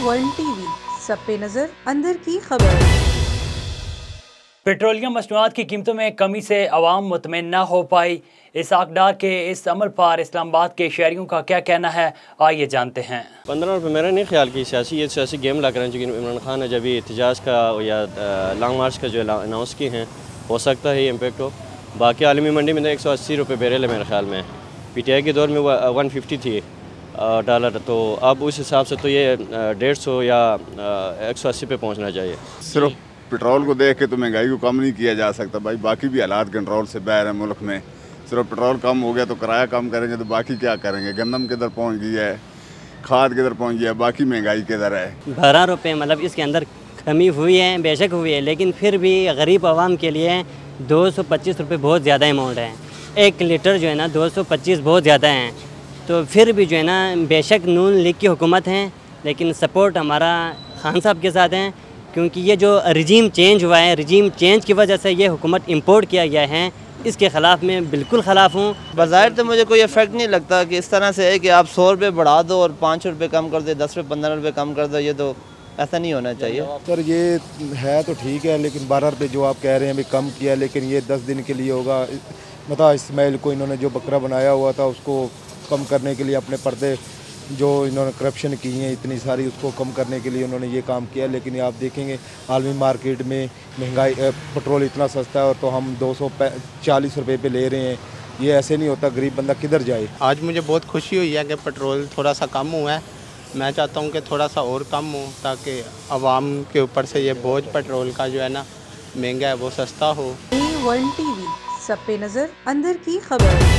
World TV, सब पे नजर, अंदर की खबर। पेट्रोलियम मसनूआत की कीमतों में कमी से अवाम मुतमईन न हो पाई। इसाक डार के इस अमल पर इस्लामाबाद के शहरियों का क्या कहना है, आइए जानते हैं। 15 रुपये मेरा नहीं ख्याल कि ये सियासी गेम लग रहे हैं, क्योंकि इमरान खान ने जब एहतजाज का या लॉन्ग मार्च का जो अनाउंस किए हैं, हो सकता है ये इम्पेक्ट हो। बाकी आलमी मंडी में तो 180 रुपये बैरल है मेरे ख्याल में। PTI के दौर में वो 150 थी डॉलर, तो अब उस हिसाब से तो ये 150 या 180 पे पहुँचना चाहिए। सिर्फ पेट्रोल को देख के तो महंगाई को कम नहीं किया जा सकता भाई, बाकी भी हालात कंट्रोल से बाहर है मुल्क में। सिर्फ पेट्रोल कम हो गया तो किराया कम करेंगे तो बाकी क्या करेंगे। गंदम किधर पहुंच गई है, खाद किधर पहुंच गया है, बाकी महंगाई किधर है। 12 रुपये मतलब इसके अंदर कमी हुई है, बेशक हुई है, लेकिन फिर भी गरीब आवाम के लिए 225 रुपये बहुत ज़्यादा अमाउंट है। 1 लीटर जो है ना 225 बहुत ज़्यादा हैं। तो फिर भी जो है ना, बेशक नून लीग की हुकूमत है, लेकिन सपोर्ट हमारा खान साहब के साथ है, क्योंकि ये जो रिजीम चेंज हुआ है, रिजीम चेंज की वजह से ये हुकूमत इंपोर्ट किया गया है, इसके ख़िलाफ़ मैं बिल्कुल ख़िलाफ़ हूँ। बज़ाहिर तो मुझे कोई इफेक्ट नहीं लगता कि इस तरह से है कि आप 100 रुपये बढ़ा दो और 5 रुपये कम कर दो, 10 रुपये 15 रुपये कम कर दो, ये तो ऐसा नहीं होना चाहिए। सर ये है तो ठीक है, लेकिन 12 रुपये जो आप कह रहे हैं अभी कम किया, लेकिन ये 10 दिन के लिए होगा। मतलब इस्माइल को इन्होंने जो बकरा बनाया हुआ था उसको कम करने के लिए, अपने पर्दे जो इन्होंने करप्शन की हैं इतनी सारी, उसको कम करने के लिए उन्होंने ये काम किया। लेकिन आप देखेंगे आलमी मार्केट में महंगाई, पेट्रोल इतना सस्ता है और तो हम 240 रुपये पे ले रहे हैं। ये ऐसे नहीं होता, गरीब बंदा किधर जाए। आज मुझे बहुत खुशी हुई है कि पेट्रोल थोड़ा सा कम हुआ है। मैं चाहता हूँ कि थोड़ा सा और कम हो, ताकि आवाम के ऊपर से ये बोझ पेट्रोल का जो है ना महंगा है वो सस्ता हो। वर्ल्ड टीवी, सब पे नजर, अंदर की खबर।